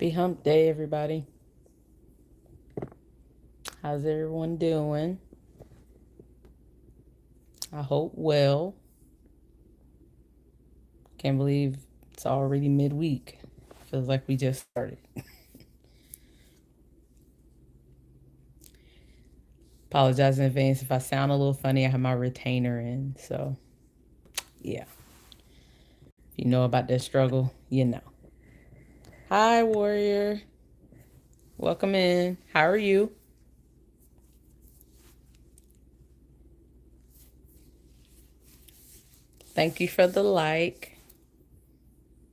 Happy hump day, everybody. How's everyone doing? I hope well. Can't believe it's already midweek. Feels like we just started. Apologize in advance if I sound a little funny. I have my retainer in. So, yeah. If you know about that struggle, you know. Hi, Warrior. Welcome in. How are you? Thank you for the like.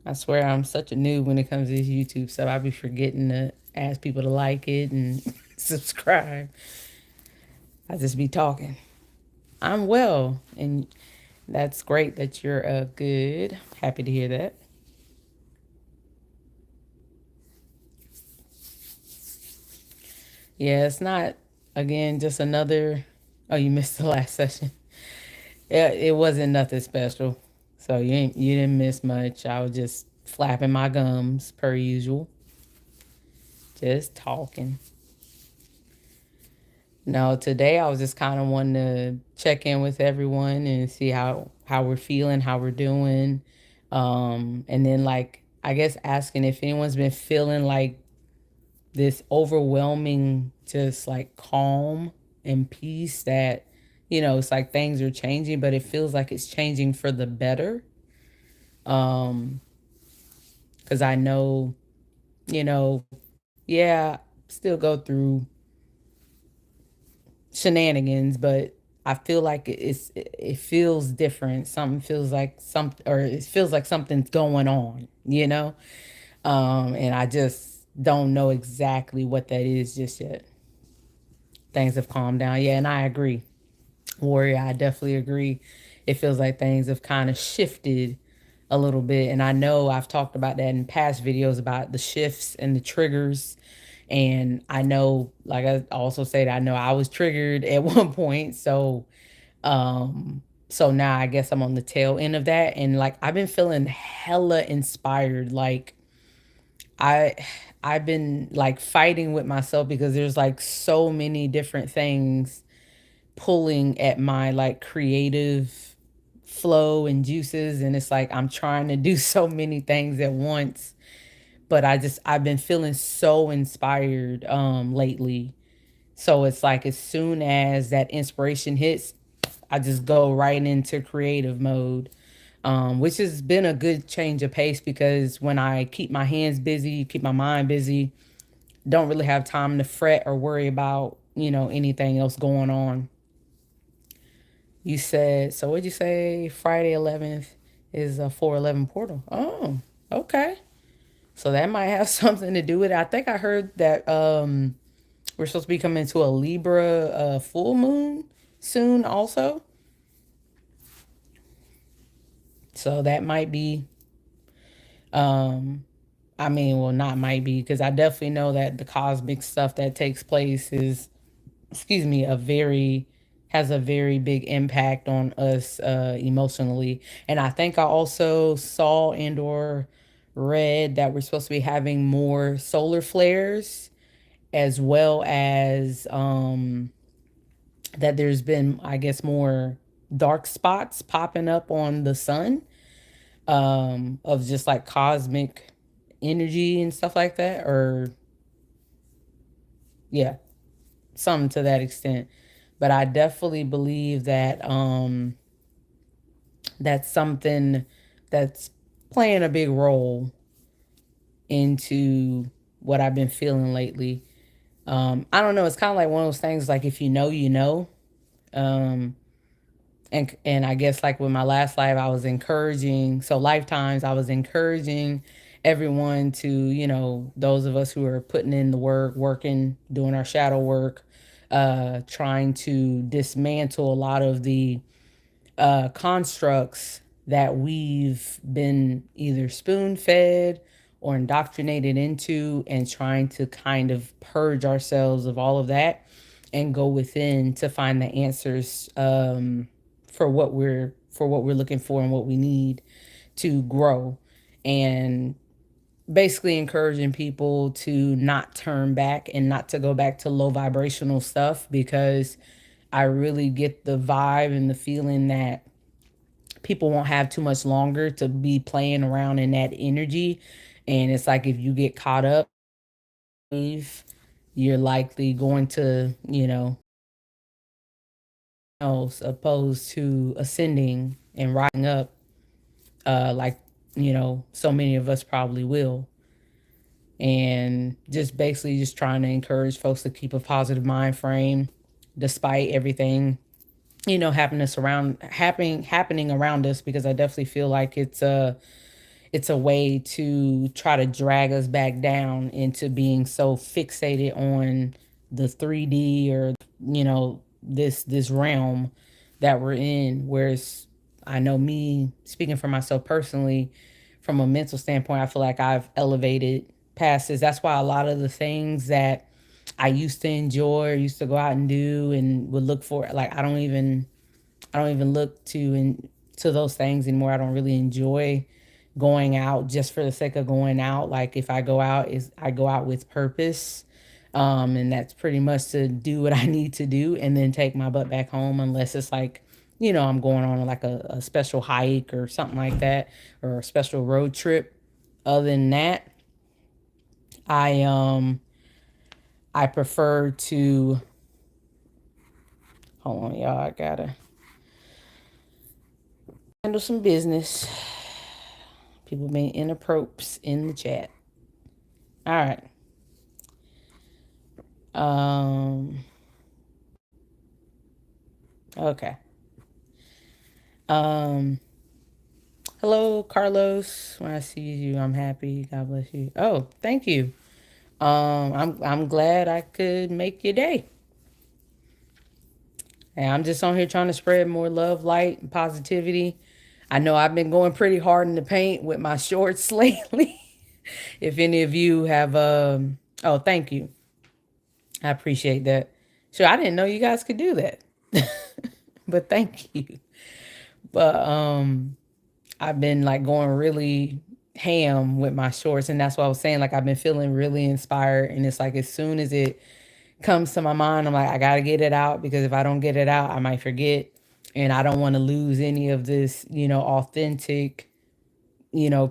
I swear I'm such a noob when it comes to this YouTube stuff. I be forgetting to ask people to like it and subscribe. I just be talking. I'm well, and that's great that you're good. Happy to hear that. Yeah, it's not again just another. Oh, you missed the last session. Yeah, it wasn't nothing special, so you didn't miss much. I was just flapping my gums per usual, just talking. No, today I was just kind of wanting to check in with everyone and see how we're feeling, how we're doing, and then like I guess asking if anyone's been feeling like this overwhelming, just like calm and peace that, it's like things are changing, but it feels like it's changing for the better. Um, because I know, you know, yeah, still go through shenanigans, but I feel like it feels different. Something feels like or it feels like something's going on. And I just don't know exactly what that is just yet. Things have calmed down. Yeah, and I agree. Warrior, I definitely agree. It feels like things have kind of shifted a little bit. And I know I've talked about that in past videos about the shifts and the triggers. And I know, like I also said, I know I was triggered at one point. Um, so now I guess I'm on the tail end of that. And like I've been feeling hella inspired. Like I I've been like fighting with myself because there's like so many different things pulling at my like creative flow and juices, and it's like I'm trying to do so many things at once, but I've been feeling so inspired lately. So it's like as soon as that inspiration hits, I just go right into creative mode. Which has been a good change of pace because when I keep my hands busy, keep my mind busy, don't really have time to fret or worry about, anything else going on. You said, so what'd you say? Friday 11th is a 411 portal. Oh, okay. So that might have something to do with it. I think I heard that we're supposed to be coming into a Libra full moon soon also. So that might be, um, I mean, well, not might be, because I definitely know that the cosmic stuff that takes place is, excuse me, has a very big impact on us emotionally. And I think I also saw and or read that we're supposed to be having more solar flares, as well as that there's been, I guess, more dark spots popping up on the sun, of just like cosmic energy and stuff like that, or yeah, something to that extent. But I definitely believe that that's something that's playing a big role into what I've been feeling lately. I don't know. It's kind of like one of those things. Like if you know, you know. Um, and I guess like with my last life, I was encouraging. So lifetimes, I was encouraging everyone to, those of us who are putting in the work, working, doing our shadow work, trying to dismantle a lot of the constructs that we've been either spoon fed or indoctrinated into, and trying to kind of purge ourselves of all of that and go within to find the answers, for what we're looking for and what we need to grow. And basically encouraging people to not turn back and not to go back to low vibrational stuff, because I really get the vibe and the feeling that people won't have too much longer to be playing around in that energy. And it's like if you get caught up, you're likely going to, else opposed to ascending and rising up, like, so many of us probably will. And just basically just trying to encourage folks to keep a positive mind frame despite everything, happening around us, because I definitely feel like it's a way to try to drag us back down into being so fixated on the 3D, or this realm that we're in. Whereas I know, me speaking for myself personally, from a mental standpoint, I feel like I've elevated past this. That's why a lot of the things that I used to enjoy, used to go out and do, and would look for, like, I don't even look to those things anymore. I don't really enjoy going out just for the sake of going out. Like, if I go out, is I go out with purpose. And that's pretty much to do what I need to do and then take my butt back home, unless it's like, I'm going on like a special hike or something like that, or a special road trip. Other than that, I I prefer to, hold on, y'all, I gotta handle some business. People being inappropriate in the chat. All right. Um. Okay. Um. Hello, Carlos. When I see you, I'm happy. God bless you. Oh, thank you. I'm glad I could make your day. And I'm just on here trying to spread more love, light, and positivity. I know I've been going pretty hard in the paint with my shorts lately. If any of you have, oh, thank you. I appreciate that. Sure, I didn't know you guys could do that. But thank you. But I've been like going really ham with my shorts, and that's what I was saying. Like, I've been feeling really inspired, and it's like as soon as it comes to my mind, I'm like, I gotta get it out, because if I don't get it out, I might forget, and I don't want to lose any of this, authentic,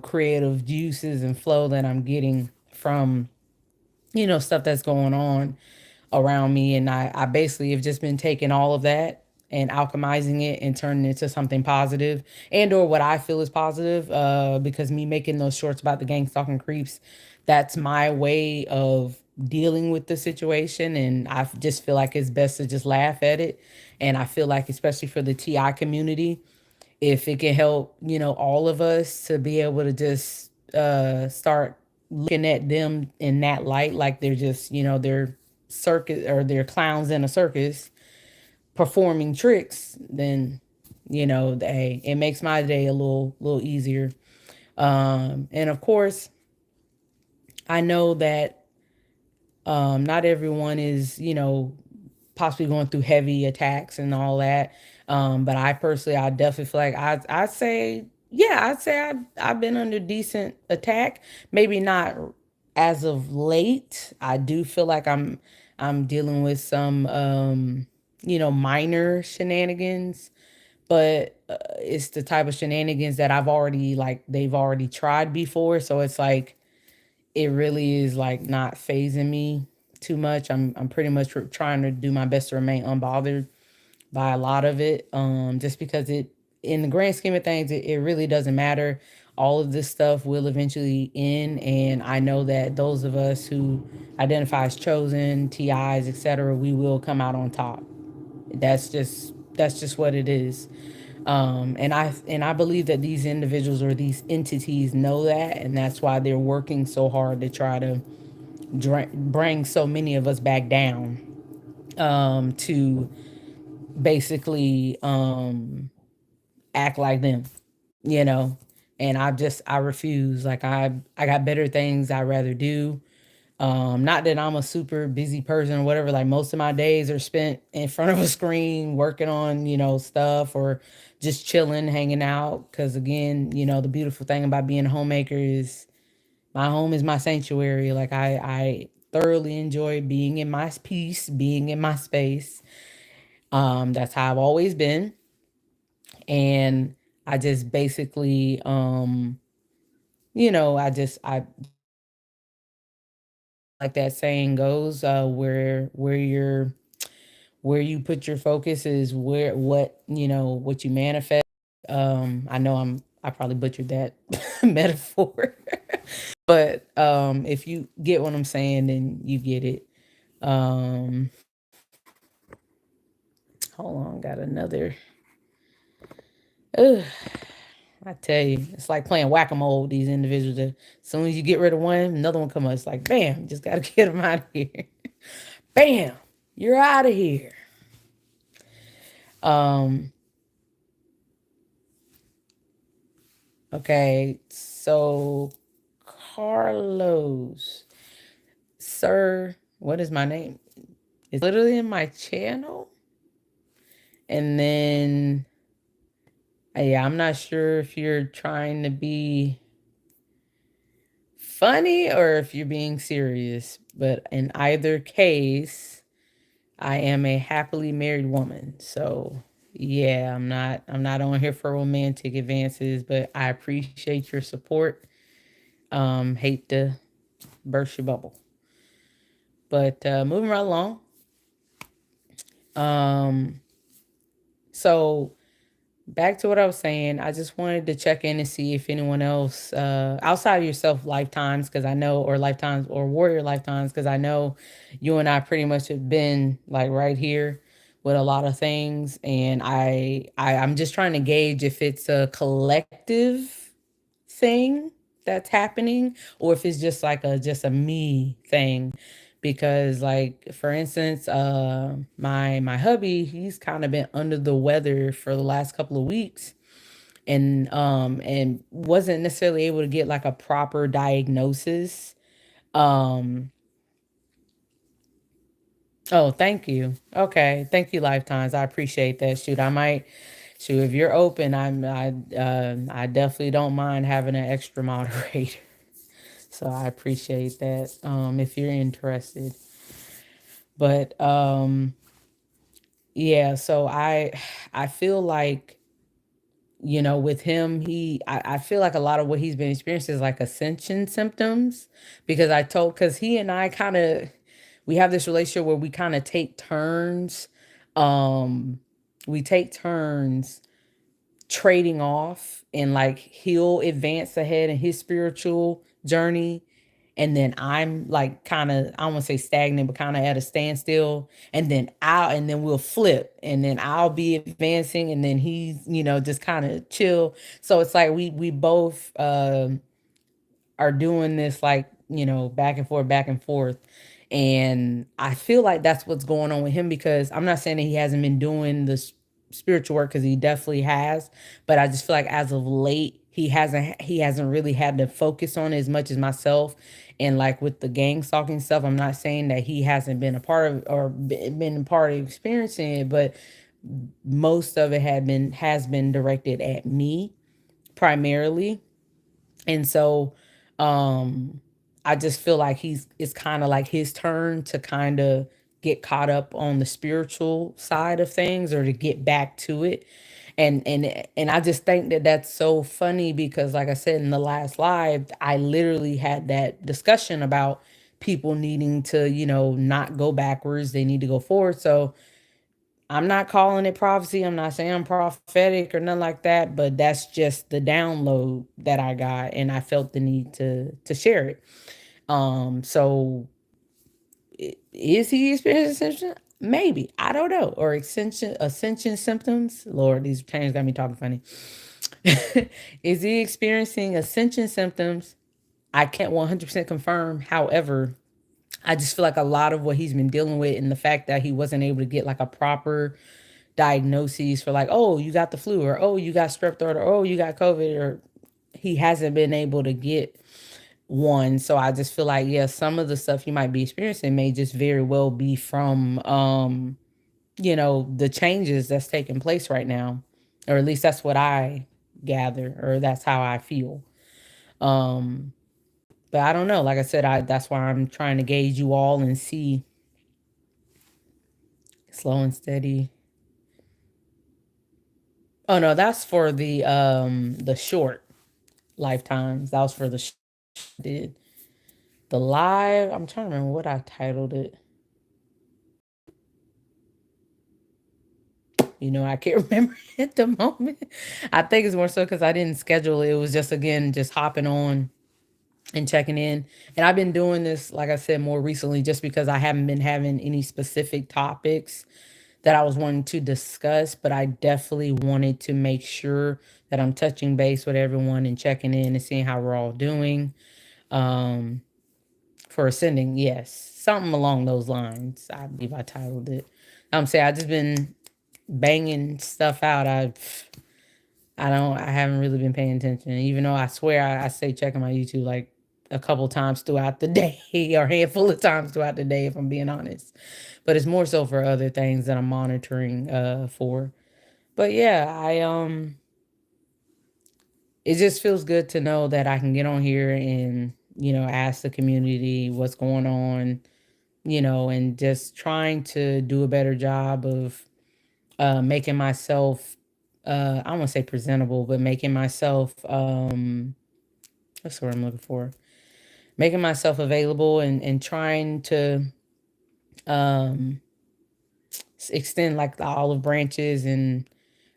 creative juices and flow that I'm getting from, stuff that's going on around me. And I basically have just been taking all of that and alchemizing it and turning it into something positive, and or what I feel is positive. Because me making those shorts about the gang stalking creeps, that's my way of dealing with the situation. And I just feel like it's best to just laugh at it. And I feel like, especially for the TI community, if it can help, all of us to be able to just start looking at them in that light, like they're just, they're circus, or they're clowns in a circus performing tricks, then, they, it makes my day a little easier. And of course, I know that not everyone is, possibly going through heavy attacks and all that. But I personally, I definitely feel like I'd say, yeah, I'd say I've been under decent attack. Maybe not as of late. I do feel like I'm dealing with some, minor shenanigans, but it's the type of shenanigans that they've already tried before. So it's like, it really is like not phasing me too much. I'm pretty much trying to do my best to remain unbothered by a lot of it. Just because in the grand scheme of things, it really doesn't matter. All of this stuff will eventually end, and I know that those of us who identify as chosen, TIs, etc., we will come out on top. That's just what it is. And I believe that these individuals or these entities know that, and that's why they're working so hard to try to bring so many of us back down, to basically act like them, you know. And I refuse. Like, I got better things I'd rather do. Not that I'm a super busy person or whatever. Like, most of my days are spent in front of a screen working on, stuff, or just chilling, hanging out. Cause again, the beautiful thing about being a homemaker is My home is my sanctuary. Like I thoroughly enjoy being in my peace, being in my space. That's how I've always been. And I just basically I like that saying goes, where you put your focus is where what you manifest. I know I probably butchered that metaphor. But if you get what I'm saying, then you get it. Um Hold on, got another. Ugh, I tell you, it's like playing whack-a-mole with these individuals. As soon as you get rid of one, another one comes. It's like, bam, just gotta get them out of here. Bam, you're out of here. Um, okay, so Carlos, sir, what is my name? It's literally in my channel. And then, yeah, I'm not sure if you're trying to be funny or if you're being serious, but in either case, I am a happily married woman. So, yeah, I'm not on here for romantic advances, but I appreciate your support. Hate to burst your bubble. But moving right along. Um so back to what I was saying, I just wanted to check in and see if anyone else outside of yourself lifetimes, because I know, or lifetimes or warrior lifetimes, because I know you and I pretty much have been like right here with a lot of things. And I'm just trying to gauge if it's a collective thing that's happening or if it's just a me thing. Because like for instance, my hubby, he's kind of been under the weather for the last couple of weeks, and wasn't necessarily able to get like a proper diagnosis. um oh, thank you. Okay, thank you, lifetimes, I appreciate that. Shoot, I might, shoot, if you're open, I definitely don't mind having an extra moderator. So I appreciate that, if you're interested. But yeah, so I feel like, with him, I feel like a lot of what he's been experiencing is like ascension symptoms, because because he and I kind of, we have this relationship where we kind of take turns. Um, we take turns trading off, and like he'll advance ahead in his spiritual journey, and then I'm like kind of, I don't want to say stagnant, but kind of at a standstill. And then we'll flip, and then I'll be advancing, and then he's just kind of chill. So it's like we both are doing this, like, back and forth, back and forth. And I feel like that's what's going on with him, because I'm not saying that he hasn't been doing this spiritual work, because he definitely has. But I just feel like as of late, he hasn't really had to focus on it as much as myself. And like with the gang stalking stuff, I'm not saying that he hasn't been a part of, or been a part of experiencing it, but most of it has been directed at me primarily. And so um I just feel like it's kind of like his turn to kind of get caught up on the spiritual side of things, or to get back to it. And I just think that that's so funny, because like I said in the last live, I literally had that discussion about people needing to, not go backwards, they need to go forward. So I'm not calling it prophecy. I'm not saying I'm prophetic or nothing like that, but that's just the download that I got, and I felt the need to share it. So is he experiencing ascension? Maybe, I don't know, or ascension symptoms. Lord, these chains got me talking funny. Is he experiencing ascension symptoms? I can't 100% confirm. However, I just feel like a lot of what he's been dealing with, and the fact that he wasn't able to get like a proper diagnoses for, like, oh, you got the flu, or oh, you got strep throat, or oh, you got COVID, or he hasn't been able to get one. So I just feel like, yeah, some of the stuff you might be experiencing may just very well be from the changes that's taking place right now. Or at least that's what I gather, or that's how I feel. Um But I don't know. Like I said, I that's why I'm trying to gauge you all and see slow and steady. Oh no, that's for the short lifetimes. That was for the did the live. I'm trying to remember what I titled it. I can't remember at the moment. I think it's more so because I didn't schedule it. It was just again just hopping on and checking in. And I've been doing this, like I said, more recently, just because I haven't been having any specific topics that I was wanting to discuss. But I definitely wanted to make sure that I'm touching base with everyone and checking in and seeing how we're all doing. Um, for ascending, yes, something along those lines. I believe I titled it. I'm saying I just been banging stuff out. I haven't really been paying attention, even though I swear I say checking my YouTube like a couple times throughout the day or a handful of times throughout the day, if I'm being honest. But it's more so for other things that I'm monitoring for. But yeah, it just feels good to know that I can get on here and ask the community what's going on, and just trying to do a better job of making myself I don't want to say presentable, but making myself what's the word I'm looking for? Making myself available and trying to um extend like the olive branches and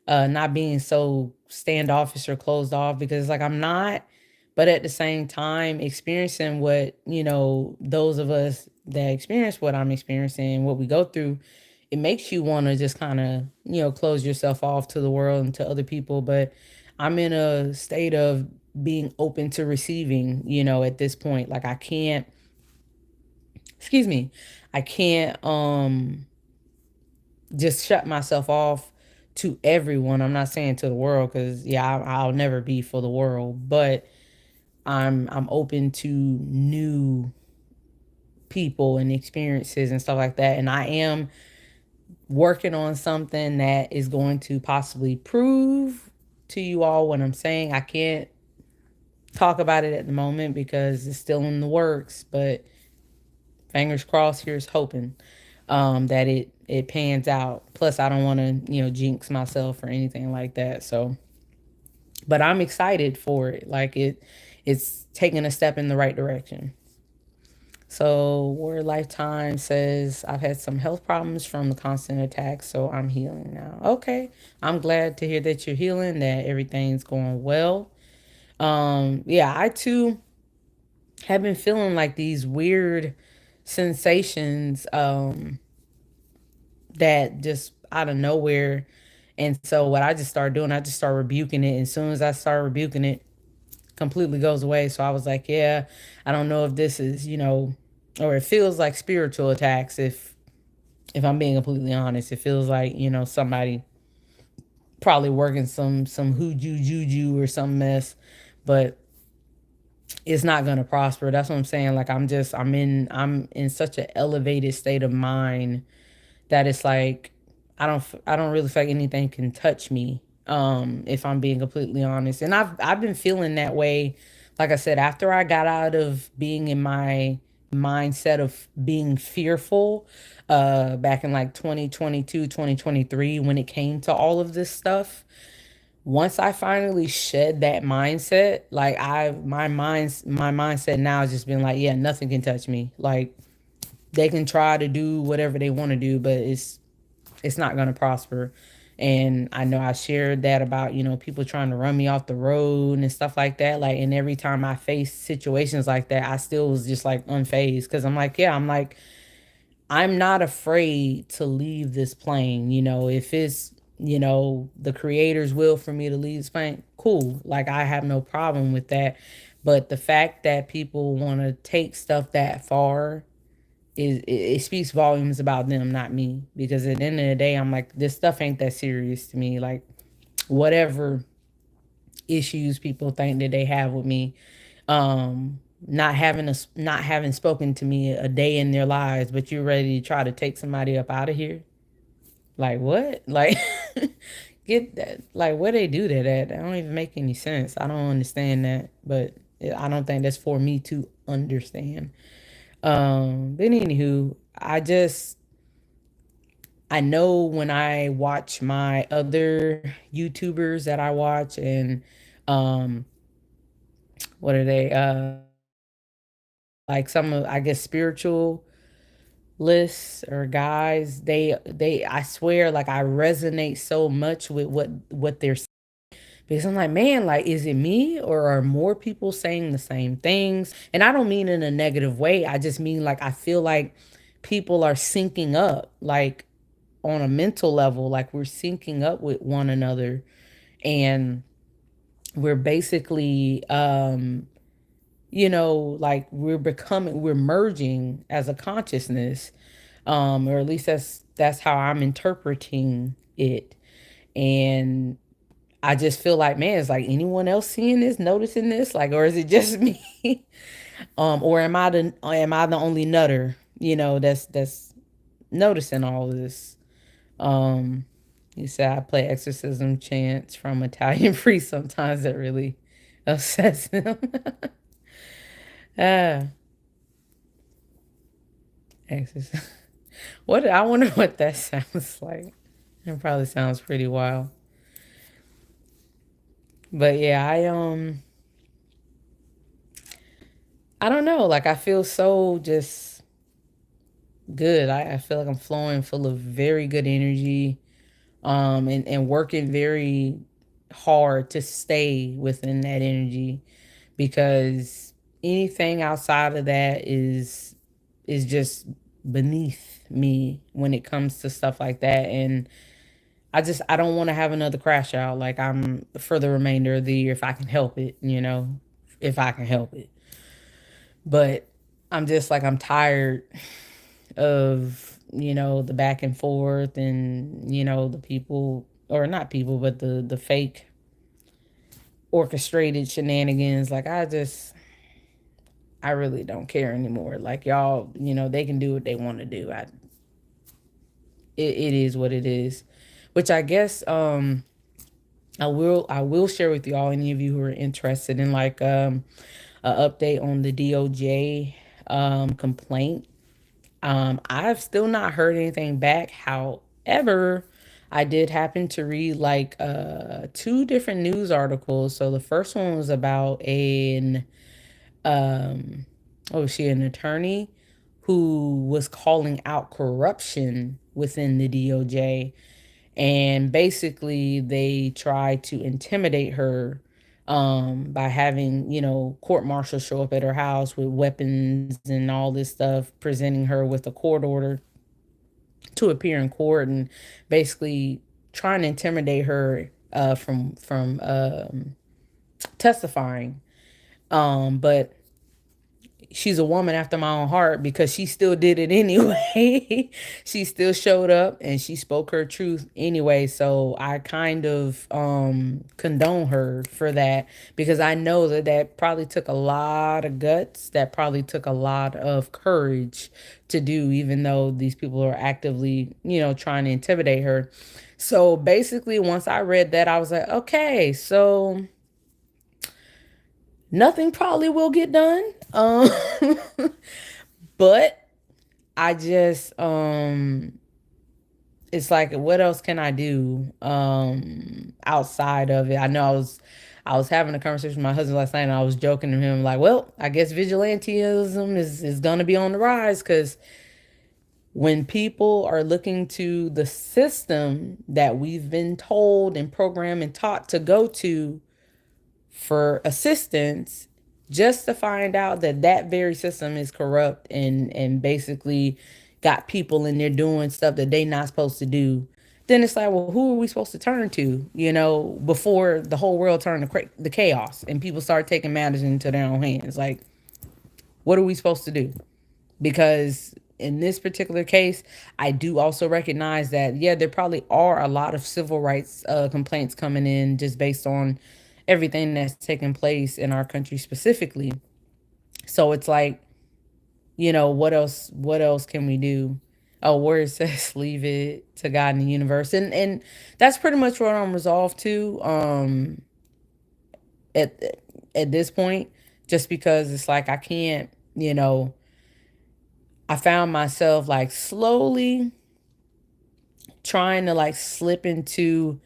not being so standoffish or closed off, because like I'm not, but at the same time experiencing what those of us that experience what I'm experiencing, what we go through, it makes you want to just kind of close yourself off to the world and to other people. But I'm in a state of being open to receiving, at this point. Like I can't, excuse me, I can't just shut myself off to everyone. I'm not saying to the world, because yeah, I'll never be for the world, but I'm open to new people and experiences and stuff like that. And I am working on something that is going to possibly prove to you all what I'm saying. I can't talk about it at the moment because it's still in the works, but fingers crossed, here's hoping that it pans out. Plus I don't want to jinx myself or anything like that. So but I'm excited for it. Like it's taking a step in the right direction. So Word Lifetime says, I've had some health problems from the constant attacks, so I'm healing now. Okay. I'm glad to hear that you're healing, that everything's going well. Yeah, I too have been feeling like these weird sensations that just out of nowhere. And so what I just started doing, I just started rebuking it. And as soon as I started rebuking it, completely goes away. So I was like, yeah, I don't know if this is, or it feels like spiritual attacks. If I'm being completely honest, it feels like somebody probably working some hoodoo juju or some mess, but it's not gonna prosper. That's what I'm saying. Like I'm in such an elevated state of mind that it's like I don't really feel like anything can touch me, if I'm being completely honest. And I've been feeling that way, like I said, after I got out of being in my mindset of being fearful back in like 2022, 2023, when it came to all of this stuff. Once I finally shed that mindset, like my mindset now has just been like, yeah, nothing can touch me. Like they can try to do whatever they want to do, but it's not going to prosper. And I know I shared that about people trying to run me off the road and stuff like that. Like, and every time I face situations like that, I still was just like unfazed, because I'm like, yeah, I'm like, I'm not afraid to leave this plane. If it's the creator's will for me to leave this plane, cool. Like I have no problem with that. But the fact that people want to take stuff that far it speaks volumes about them, not me. Because at the end of the day, I'm like, this stuff ain't that serious to me. Like whatever issues people think that they have with me, not having spoken to me a day in their lives, but you're ready to try to take somebody up out of here. Like what? Like get that? Like where they do that at? That don't even make any sense. I don't understand that, but I don't think that's for me to understand. But anywho, I know when I watch my other YouTubers that I watch, and um what are they? Like some of, I guess, spiritual lists or guys, they I swear, like, I resonate so much with what they're, because I'm like, man, like, is it me or are more people saying the same things? And I don't mean in a negative way. I just mean, like, I feel like people are syncing up, like, on a mental level, like we're syncing up with one another, and we're basically like we're merging as a consciousness, or at least that's how I'm interpreting it. And I just feel like, man, is like anyone else seeing this, noticing this, like, or is it just me? Or am I the only nutter, that's noticing all of this? Um, you said I play exorcism chants from Italian priests sometimes. That really upsets them. Ah, exorcism. What, I wonder what that sounds like. It probably sounds pretty wild. But yeah, I don't know. Like, I feel so just good. I feel like I'm flowing full of very good energy. And working very hard to stay within that energy, because anything outside of that is just beneath me when it comes to stuff like that. And I don't want to have another crash out, like, I'm for the remainder of the year, if I can help it, if I can help it. But I'm just like, I'm tired of, the back and forth, and the people, or not people, but the fake orchestrated shenanigans. Like, I really don't care anymore. Like, y'all, they can do what they want to do. It is what it is. Which I guess I will share with y'all, any of you who are interested in, like, an update on the DOJ complaint. I've still not heard anything back. However, I did happen to read, like, two different news articles. So the first one was about an oh, was she an attorney who was calling out corruption within the DOJ, and basically they tried to intimidate her by having, court marshals show up at her house with weapons and all this stuff, presenting her with a court order to appear in court, and basically trying to intimidate her from testifying. But she's a woman after my own heart, because she still did it anyway. She still showed up and she spoke her truth anyway. So I kind of condone her for that, because I know that that probably took a lot of guts. That probably took a lot of courage to do, even though these people are actively, trying to intimidate her. So basically, once I read that, I was like, okay, so nothing probably will get done. But I just it's like, what else can I do outside of it? I know I was having a conversation with my husband last night, and I was joking to him, like, well, I guess vigilantism is gonna be on the rise, because when people are looking to the system that we've been told and programmed and taught to go to for assistance, just to find out that that very system is corrupt, and basically got people in there doing stuff that they not supposed to do, then it's like, well, who are we supposed to turn to, before the whole world turned to the chaos and people start taking matters into their own hands? Like, what are we supposed to do? Because in this particular case, I do also recognize that, yeah, there probably are a lot of civil rights complaints coming in, just based on everything that's taking place in our country specifically. So it's like, what else can we do? Oh, where it says leave it to God and the universe. And that's pretty much what I'm resolved to, at at this point, just because it's like I can't, I found myself like slowly trying to like slip into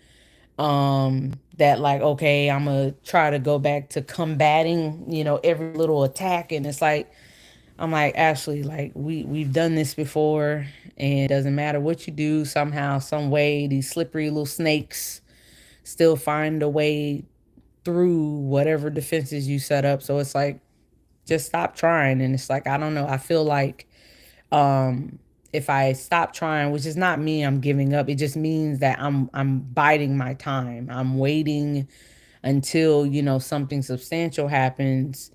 that, like, okay, I'm gonna try to go back to combating, every little attack. And it's like, I'm like, Ashley, like we've done this before, and it doesn't matter what you do, somehow, some way, these slippery little snakes still find a way through whatever defenses you set up. So it's like, just stop trying. And it's like, I don't know, I feel like, um if I stop trying, which is not me I'm giving up, it just means that I'm biding my time. I'm waiting until, something substantial happens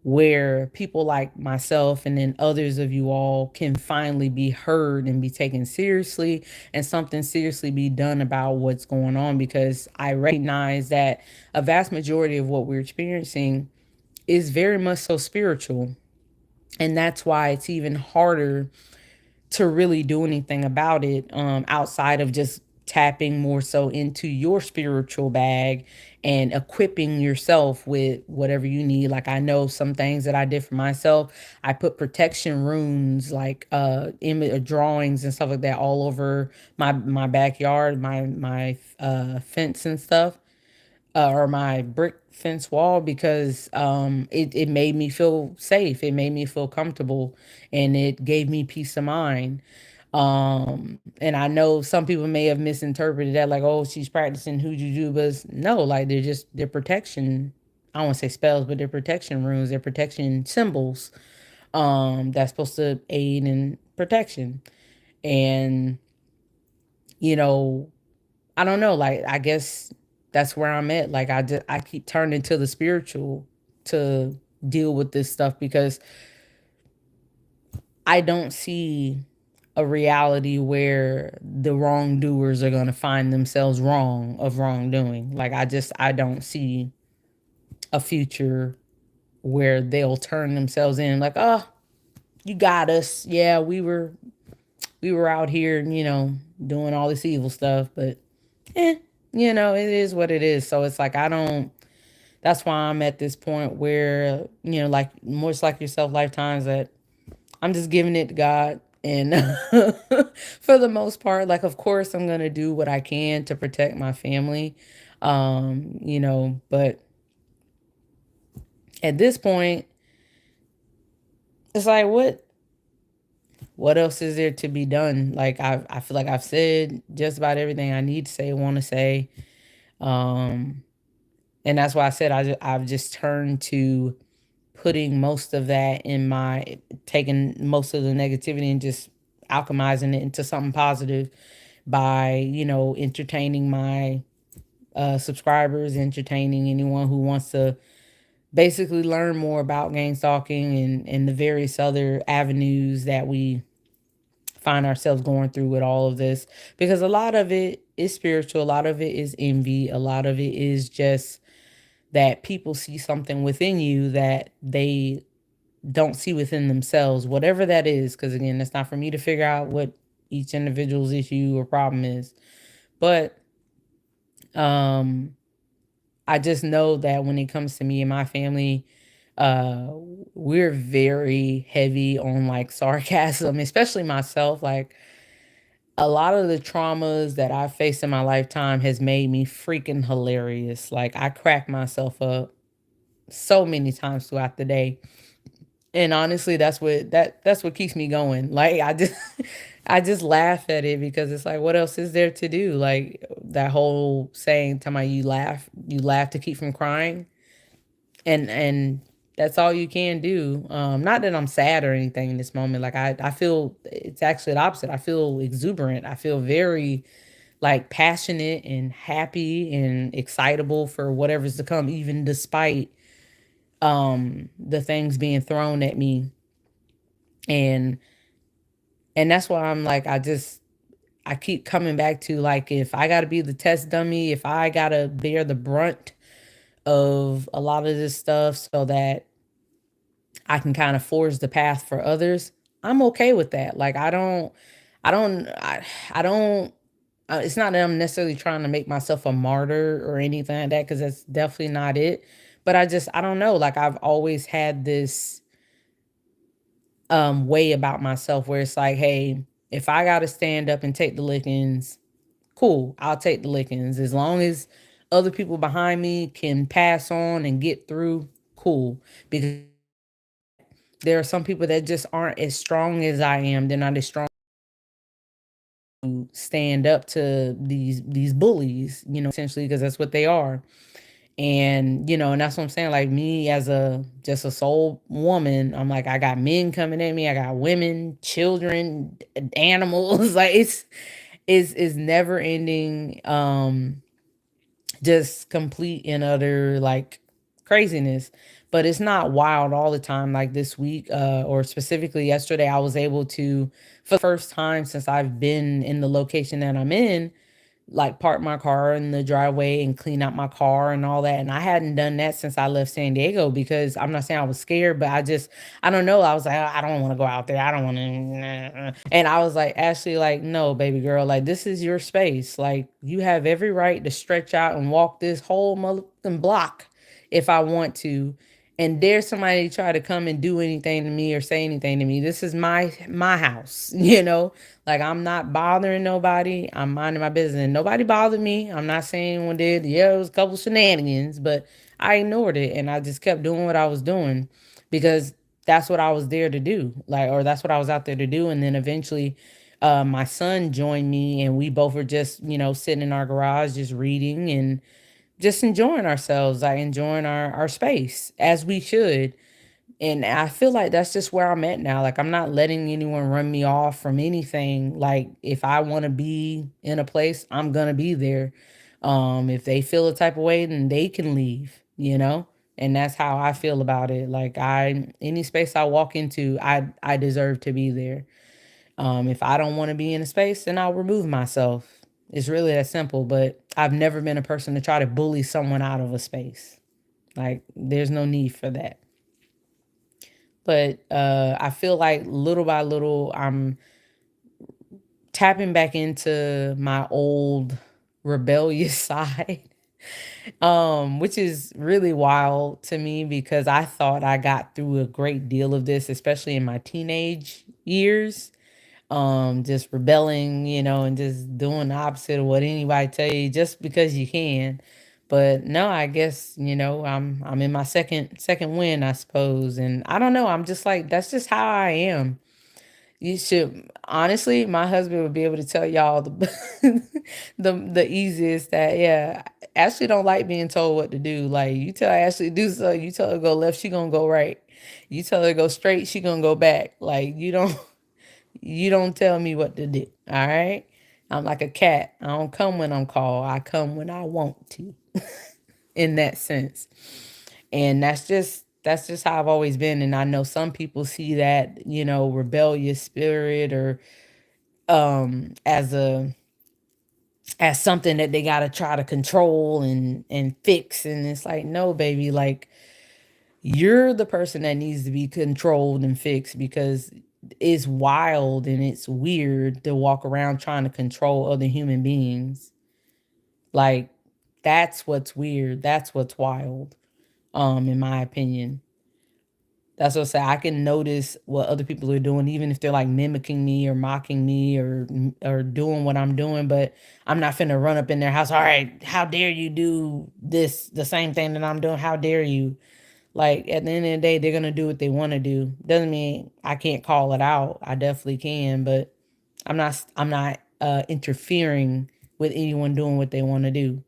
where people like myself and then others of you all can finally be heard and be taken seriously, and something seriously be done about what's going on, because I recognize that a vast majority of what we're experiencing is very much so spiritual. And that's why it's even harder to really do anything about it, outside of just tapping more so into your spiritual bag and equipping yourself with whatever you need. Like, I know some things that I did for myself. I put protection runes, like image drawings and stuff like that, all over my backyard, my fence and stuff, or my brick fence wall, because it made me feel safe. It made me feel comfortable, and it gave me peace of mind. And I know some people may have misinterpreted that, like, oh, she's practicing hoodoo, but no, like, they're protection. I don't want to say spells, but they're protection runes. They're protection symbols. That's supposed to aid in protection. And you know, I don't know. Like, I guess that's where I'm at. Like, I keep turning to the spiritual to deal with this stuff, because I don't see a reality where the wrongdoers are going to find themselves wrong of wrongdoing. Like, I don't see a future where they'll turn themselves in, like, oh, you got us. Yeah, we were out here, doing all this evil stuff, but eh, it is what it is. So it's like, I don't, that's why I'm at this point where, like much like yourself, lifetimes, that I'm just giving it to God. And for the most part, like, of course, I'm going to do what I can to protect my family. But at this point, it's like, what else is there to be done? Like, I feel like I've said just about everything I need to say, want to say. Um, and that's why I said I've just turned to putting most of that in my, taking most of the negativity and just alchemizing it into something positive by, entertaining my subscribers, entertaining anyone who wants to basically learn more about game stalking and the various other avenues that we find ourselves going through with all of this. Because a lot of it is spiritual, a lot of it is envy, a lot of it is just that people see something within you that they don't see within themselves, whatever that is. Because again, it's not for me to figure out what each individual's issue or problem is. But um, I just know that when it comes to me and my family, uh, we're very heavy on like sarcasm, especially myself. Like, a lot of the traumas that I've faced in my lifetime has made me freaking hilarious. Like, I crack myself up so many times throughout the day. And honestly, that's what keeps me going. Like, I just I just laugh at it, because it's like, what else is there to do? Like, that whole saying, "Time you laugh to keep from crying," and that's all you can do. Not that I'm sad or anything in this moment. Like, I feel it's actually the opposite. I feel exuberant. I feel very like passionate and happy and excitable for whatever's to come, even despite the things being thrown at me. And and that's why I'm like, I keep coming back to, like, if I got to be the test dummy, if I got to bear the brunt of a lot of this stuff so that I can kind of forge the path for others, I'm okay with that. Like, I don't it's not that I'm necessarily trying to make myself a martyr or anything like that, because that's definitely not it. But I don't know, like I've always had this way about myself where it's like, hey, if I got to stand up and take the lickings, cool, I'll take the lickings as long as other people behind me can pass on and get through, cool. Because there are some people that just aren't as strong as I am. They're not as strong to stand up to these bullies, essentially, because that's what they are. And and that's what I'm saying. Like me as a just a sole woman, I'm like I got men coming at me, I got women, children, animals. Like it's never ending. Just complete and utter like craziness. But it's not wild all the time. Like this week, or specifically yesterday, I was able to, for the first time since I've been in the location that I'm in, like park my car in the driveway and clean out my car and all that. And I hadn't done that since I left San Diego, because I'm not saying I was scared, but I don't know. I was like, I don't want to go out there. I don't want to. And I was like, Ashley, like, no, baby girl, like, this is your space. Like, you have every right to stretch out and walk this whole motherfucking block if I want to. And dare somebody try to come and do anything to me or say anything to me. This is my house, Like I'm not bothering nobody. I'm minding my business. Nobody bothered me. I'm not saying anyone did. Yeah, it was a couple shenanigans, but I ignored it and I just kept doing what I was doing because that's what I was there to do. Like, or that's what I was out there to do. And then eventually, my son joined me and we both were just, sitting in our garage, just reading and just enjoying ourselves, like enjoying our space as we should. And I feel like that's just where I'm at now. Like I'm not letting anyone run me off from anything. Like if I want to be in a place, I'm gonna be there. If they feel a type of way, then they can leave. And that's how I feel about it. Like any space I walk into, I deserve to be there. If I don't want to be in a space, then I'll remove myself. It's really that simple. But I've never been a person to try to bully someone out of a space. Like there's no need for that. But I feel like little by little, I'm tapping back into my old rebellious side, which is really wild to me because I thought I got through a great deal of this, especially in my teenage years. Just rebelling, and just doing the opposite of what anybody tell you just because you can. But no, I guess, I'm in my second win, I suppose. And I don't know, I'm just like that's just how I am. You should honestly, my husband would be able to tell y'all the the easiest that yeah, Ashley don't like being told what to do. Like you tell Ashley to do so, you tell her to go left, she gonna go right. You tell her to go straight, she gonna go back. Like you don't tell me what to do. All right. I'm like a cat. I don't come when I'm called. I come when I want to, in that sense. And that's just how I've always been. And I know some people see that, rebellious spirit or as something that they gotta try to control and fix. And it's like, no, baby, like you're the person that needs to be controlled and fixed because it's wild and it's weird to walk around trying to control other human beings. Like that's what's weird. That's what's wild. In my opinion. That's what I say. I can notice what other people are doing, even if they're like mimicking me or mocking me or doing what I'm doing. But I'm not finna run up in their house. All right, how dare you do this, the same thing that I'm doing? How dare you? Like at the end of the day, they're gonna do what they want to do. Doesn't mean I can't call it out. I definitely can, but I'm not interfering with anyone doing what they want to do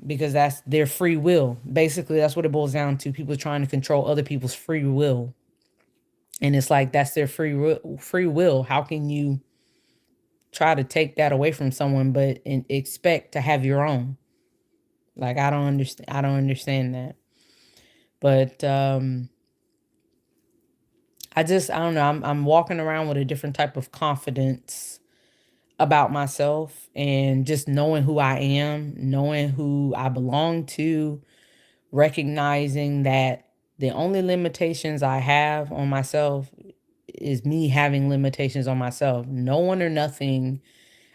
because that's their free will. Basically, that's what it boils down to. People trying to control other people's free will, and it's like that's their free will. How can you try to take that away from someone, but and expect to have your own? Like I don't understand. I don't understand that. But I don't know. I'm walking around with a different type of confidence about myself and just knowing who I am, knowing who I belong to, recognizing that the only limitations I have on myself is me having limitations on myself. No one or nothing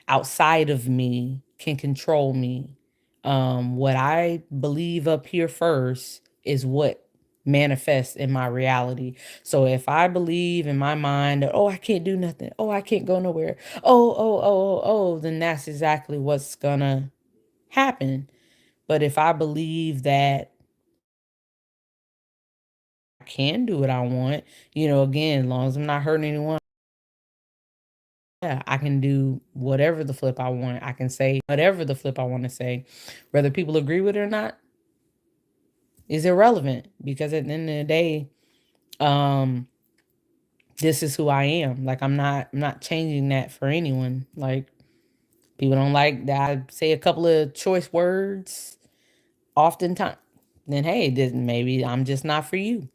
outside of me can control me. What I believe up here first is what manifests in my reality. So if I believe in my mind that, oh, I can't do nothing, oh, I can't go nowhere, then that's exactly what's gonna happen. But if I believe that I can do what I want, again, as long as I'm not hurting anyone, yeah, I can do whatever the flip I want. I can say whatever the flip I want to say. Whether people agree with it or not is irrelevant because at the end of the day, um, this is who I am. Like I'm not changing that for anyone. Like people don't like that I say a couple of choice words oftentimes. Then hey, then maybe I'm just not for you.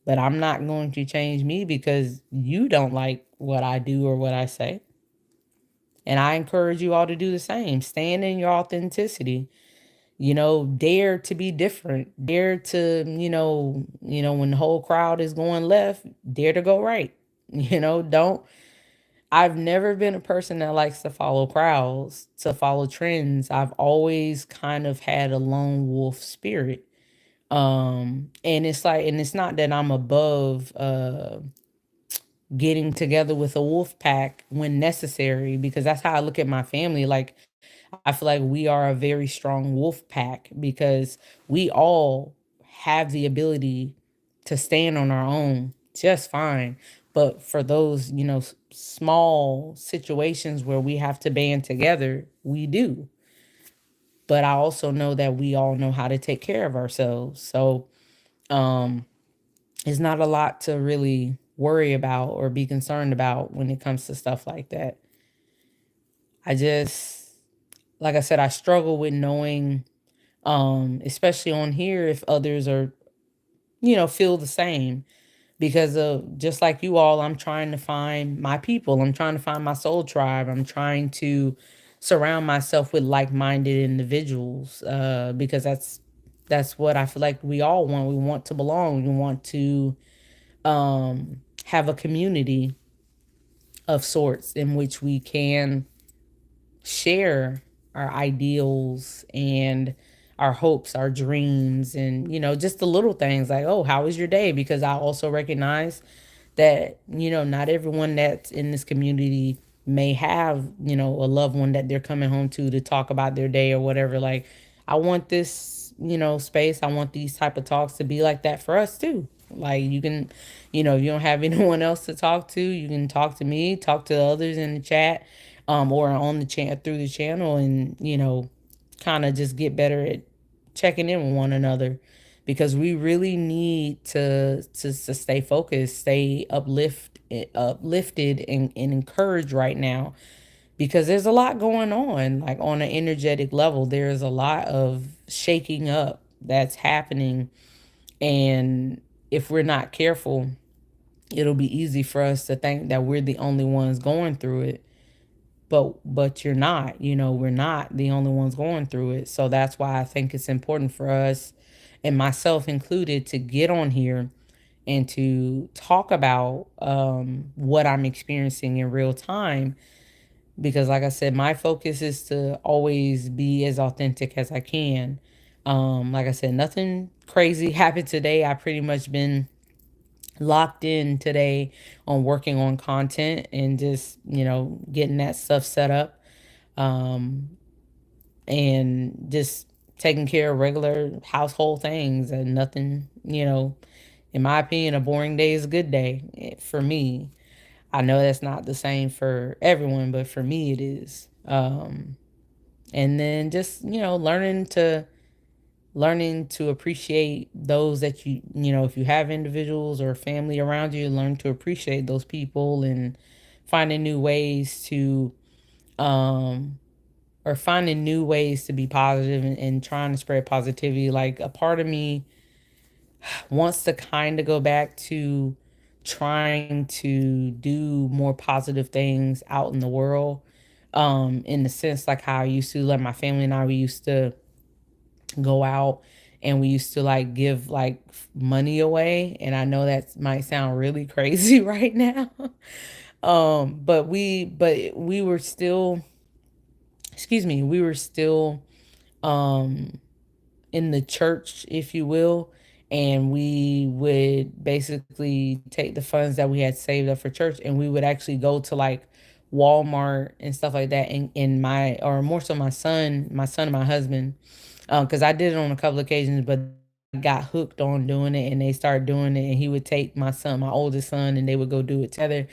But I'm not going to change me because you don't like what I do or what I say. And I encourage you all to do the same. Stand in your authenticity. Dare to be different. Dare to, when the whole crowd is going left, dare to go right. Don't I've never been a person that likes to follow crowds, to follow trends. I've always kind of had a lone wolf spirit. And it's not that I'm above getting together with a wolf pack when necessary, because that's how I look at my family. Like I feel like we are a very strong wolf pack because we all have the ability to stand on our own just fine. But for those, small situations where we have to band together, we do. But I also know that we all know how to take care of ourselves. So um, it's not a lot to really worry about or be concerned about when it comes to stuff like that. I just, like I said, I struggle with knowing, especially on here, if others are, feel the same. Because of just like you all, I'm trying to find my people. I'm trying to find my soul tribe. I'm trying to surround myself with like-minded individuals, because that's what I feel like we all want. We want to belong. We want to have a community of sorts in which we can share our ideals and our hopes, our dreams, and just the little things like, oh, how was your day? Because I also recognize that not everyone that's in this community may have a loved one that they're coming home to talk about their day or whatever. Like I want this space, I want these type of talks to be like that for us too. Like you can, if you don't have anyone else to talk to, you can talk to me, talk to others in the chat, or on the chat through the channel, and kind of just get better at checking in with one another, because we really need to stay focused, stay uplifted and encouraged right now, because there's a lot going on. Like on an energetic level, there's a lot of shaking up that's happening, and if we're not careful, it'll be easy for us to think that we're the only ones going through it. But you're not. We're not the only ones going through it. So that's why I think it's important for us, and myself included, to get on here and to talk about what I'm experiencing in real time. Because like I said, my focus is to always be as authentic as I can. Like I said, nothing crazy happened today. I pretty much been locked in today on working on content and just getting that stuff set up, um, and just taking care of regular household things, and nothing, in my opinion, a boring day is a good day, for me. I know that's not the same for everyone, but for me it is. And then just learning to appreciate those that if you have individuals or family around you, learn to appreciate those people, and finding new ways to um finding new ways to be positive, and trying to spread positivity. Like a part of me wants to kind of go back to trying to do more positive things out in the world, in the sense like how I used to, like my family and I, we used to go out and we used to like give like money away. And I know that might sound really crazy right now. But we were still, excuse me, we were still um in the church, if you will. And we would basically take the funds that we had saved up for church, and we would actually go to like Walmart and stuff like that. And my, or more so my son and my husband, because I did it on a couple occasions, but I got hooked on doing it, and they started doing it. And he would take my son, my oldest son, and they would go do it together.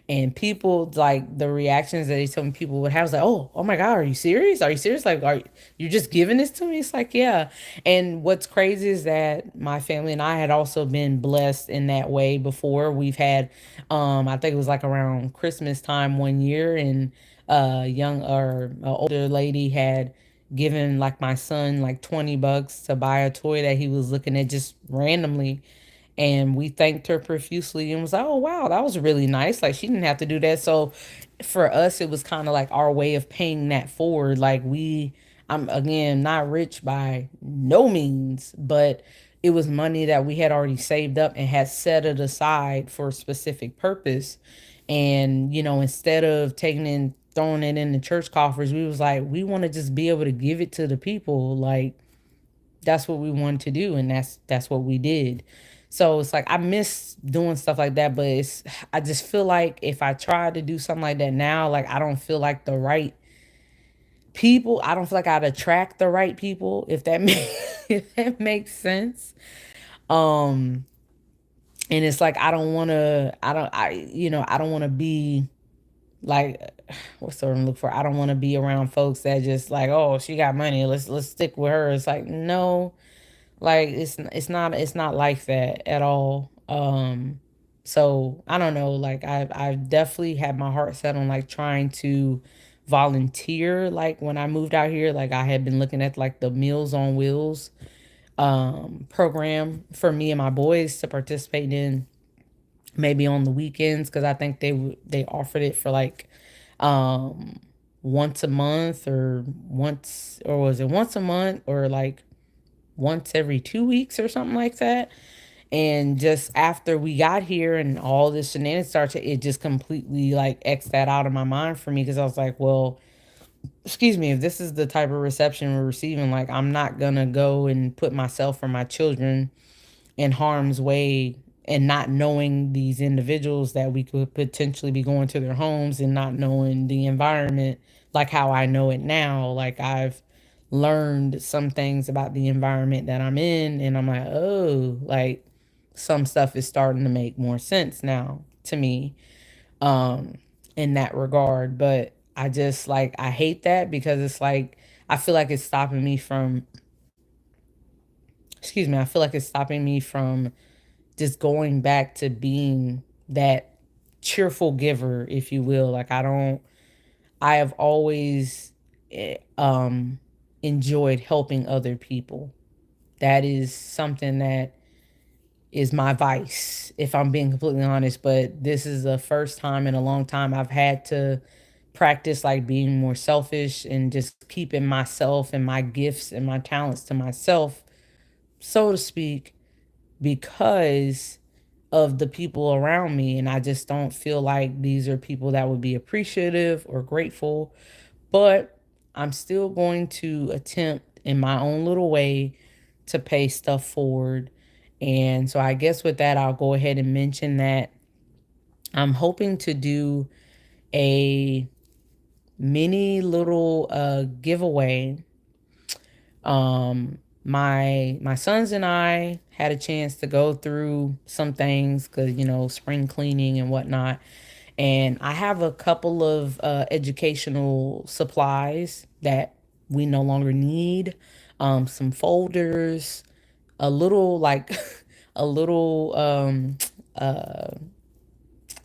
And people, like, the reactions that they told me people would have was like, oh my God, are you serious? Are you serious? Like, are you just giving this to me? It's like, yeah. And what's crazy is that my family and I had also been blessed in that way before. We've had, I think it was like around Christmas time one year, and young or older lady had given like my son like $20 to buy a toy that he was looking at just randomly. And we thanked her profusely and was like, oh wow, that was really nice, like she didn't have to do that. So for us it was kind of like our way of paying that forward. Like, I'm again not rich by no means, but it was money that we had already saved up and had set it aside for a specific purpose. And instead of taking and throwing it in the church coffers, we was like, we want to just be able to give it to the people. Like, that's what we wanted to do, and that's what we did. So it's like I miss doing stuff like that, but I just feel like if I try to do something like that now, like I don't feel like the right people. I don't feel like I'd attract the right people, if that if that makes sense. Um and it's like I don't want to be like, what's the word I'm looking for? I don't want to be around folks that just like, oh, she got money, let's stick with her. It's like, no. Like, it's not like that at all. So I don't know. Like, I've definitely had my heart set on like trying to volunteer. Like when I moved out here, like I had been looking at like the Meals on Wheels program for me and my boys to participate in, maybe on the weekends, because I think they offered it for like um once a month, or was it once a month, or like once every 2 weeks or something like that. And just after we got here and all this shenanigans started, it just completely like X that out of my mind for me, because I was like, well, excuse me, if this is the type of reception we're receiving, like I'm not gonna go and put myself or my children in harm's way, and not knowing these individuals that we could potentially be going to their homes, and not knowing the environment like how I know it now. Like, I've learned some things about the environment that I'm in, and I'm like, oh, like some stuff is starting to make more sense now to me, um in that regard. But I just, like, I hate that, because it's like I feel like it's stopping me from, excuse me, I feel like it's stopping me from just going back to being that cheerful giver, if you will. Like, I have always enjoyed helping other people. That is something that is my vice, if I'm being completely honest. But this is the first time in a long time I've had to practice like being more selfish and just keeping myself and my gifts and my talents to myself, so to speak, because of the people around me. And I just don't feel like these are people that would be appreciative or grateful. But I'm still going to attempt in my own little way to pay stuff forward. And so I guess with that, I'll go ahead and mention that I'm hoping to do a mini little giveaway. My sons and I had a chance to go through some things, because spring cleaning and whatnot. And I have a couple of educational supplies that we no longer need. Some folders, a little like a little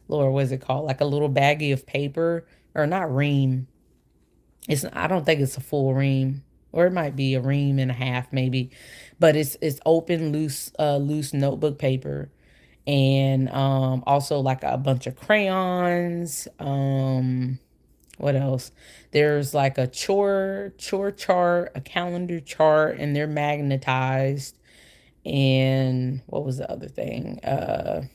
Lord, what is it called? Like a little baggie of paper, or not ream. I don't think it's a full ream, or it might be a ream and a half maybe, but it's open loose notebook paper. And also like a bunch of crayons. What else? There's like a chore chart, a calendar chart, and they're magnetized. And what was the other thing? I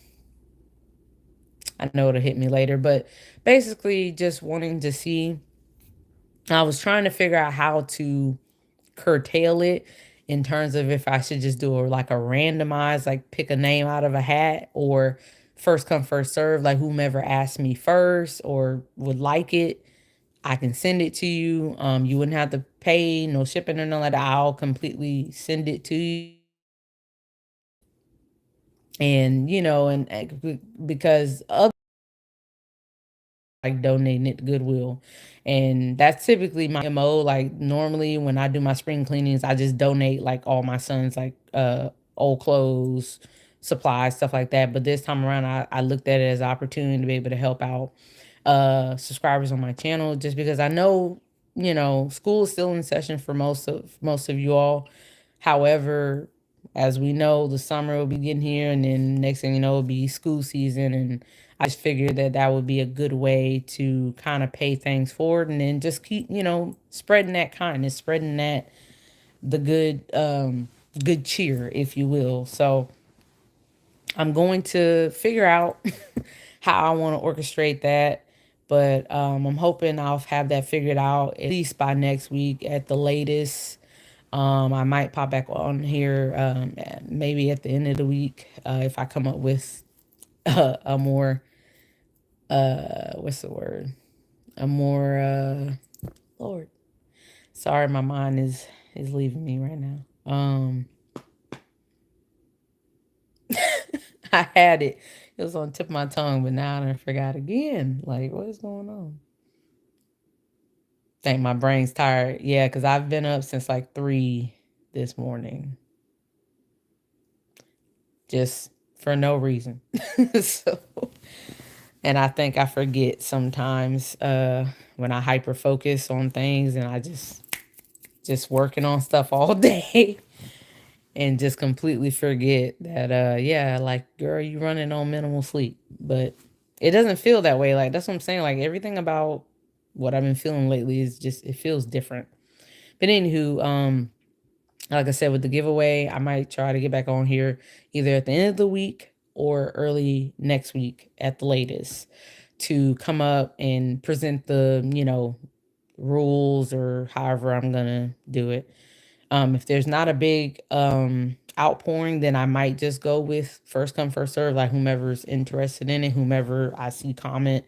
know it'll hit me later, but basically just wanting to see. I was trying to figure out how to curtail it in terms of if I should just do a like a randomized, like pick a name out of a hat, or first come first serve, like whomever asked me first or would like it, I can send it to you. You wouldn't have to pay no shipping or nothing like that. I'll completely send it to you. And because other like donating it to Goodwill. And that's typically my MO. Like normally when I do my spring cleanings, I just donate like all my son's like old clothes, supplies, stuff like that. But this time around I looked at it as an opportunity to be able to help out subscribers on my channel, just because I know, school is still in session for most of you all. However, as we know, the summer will be getting here, and then next thing you know, it'll be school season. And I just figured that that would be a good way to kind of pay things forward, and then just keep, spreading that kindness, spreading that the good cheer, if you will. So I'm going to figure out how I want to orchestrate that. But I'm hoping I'll have that figured out at least by next week at the latest. I might pop back on here maybe at the end of the week if I come up with a more what's the word? A more Lord. Sorry, my mind is leaving me right now. I had it. It was on the tip of my tongue, but now I forgot again. Like, what is going on? Think my brain's tired. Yeah, because I've been up since like 3 this morning, just for no reason. So, and I think I forget sometimes when I hyper focus on things, and I just working on stuff all day and just completely forget that yeah, like girl, you running on minimal sleep. But it doesn't feel that way. Like that's what I'm saying. Like everything about what I've been feeling lately is just, it feels different. But anywho, like I said, with the giveaway, I might try to get back on here either at the end of the week or early next week at the latest to come up and present the, rules or however I'm gonna do it. If there's not a big outpouring, then I might just go with first come first serve, like whomever's interested in it, whomever I see comment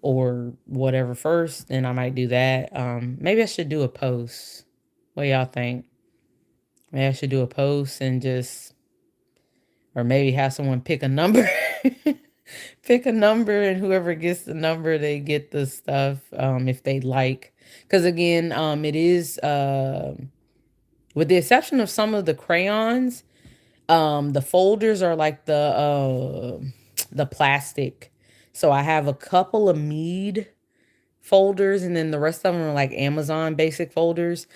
or whatever first, then I might do that. Maybe I should do a post. What y'all think? Maybe I should do a post and just, or maybe have someone pick a number. Pick a number, and whoever gets the number, they get the stuff if they like. Because again, it is, with the exception of some of the crayons, the folders are like the plastic. So I have a couple of Mead folders, and then the rest of them are like Amazon basic folders.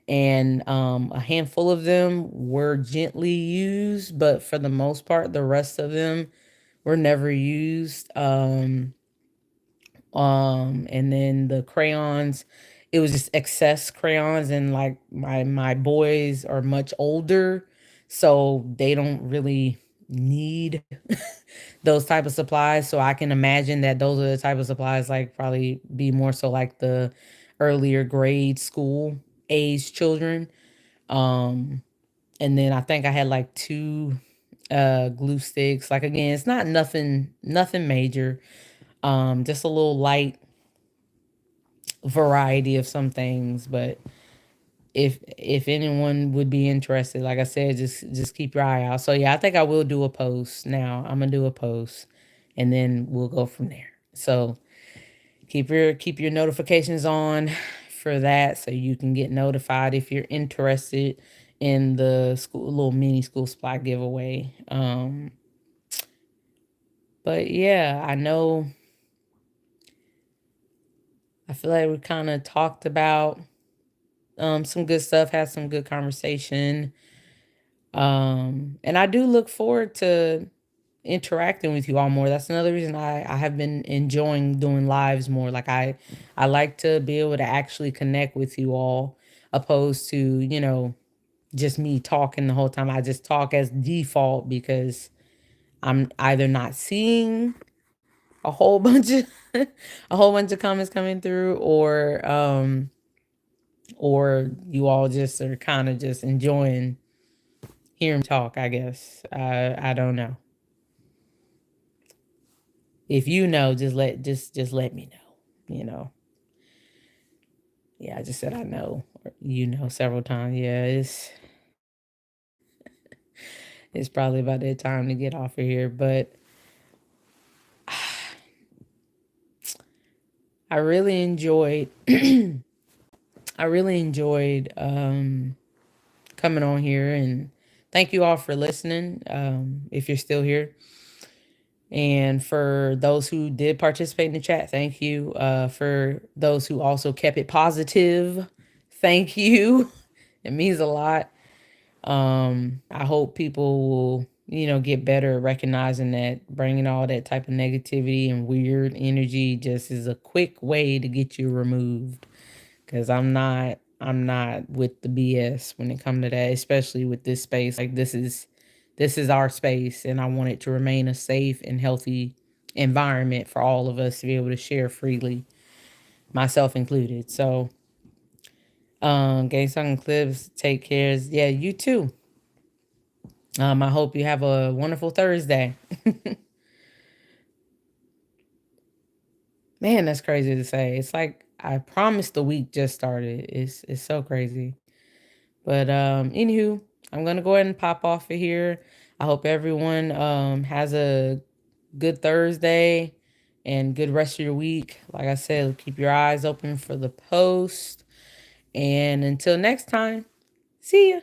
And a handful of them were gently used, but for the most part, the rest of them were never used. And then the crayons, it was just excess crayons, and like my boys are much older, so they don't really need those type of supplies. So I can imagine that those are the type of supplies like probably be more so like the earlier grade school age children. Um, and then I think I had like two glue sticks. Like again, it's not nothing major. Just a little light variety of some things. But if anyone would be interested, like I said, just keep your eye out. So yeah, I think I will do a post now. I'm gonna do a post, and then we'll go from there. So keep your notifications on for that, so you can get notified if you're interested in the school little mini school supply giveaway. But yeah, I feel like we kind of talked about some good stuff, had some good conversation. And I do look forward to interacting with you all more. That's another reason I have been enjoying doing lives more. Like I like to be able to actually connect with you all, opposed to, just me talking the whole time. I just talk as default because I'm either not seeing a whole bunch of a whole bunch of comments coming through, or or you all just are kind of just enjoying hearing me talk, I guess. I don't know. If you know, just let me know. Yeah, I just said I know. Several times. Yeah, it's probably about that time to get off of here. But I really enjoyed I really enjoyed coming on here, and thank you all for listening. If you're still here. And for those who did participate in the chat, thank you. For those who also kept it positive, thank you. It means a lot. I hope people will, get better at recognizing that bringing all that type of negativity and weird energy just is a quick way to get you removed. Cause I'm not with the BS when it comes to that, especially with this space. Like this is our space, and I want it to remain a safe and healthy environment for all of us to be able to share freely, myself included. So, Gang Song Clips, take care. Yeah, you too. I hope you have a wonderful Thursday. Man, that's crazy to say. It's like I promised the week just started. It's so crazy. But anywho, I'm gonna go ahead and pop off of here. I hope everyone has a good Thursday and good rest of your week. Like I said, keep your eyes open for the post. And until next time, see ya.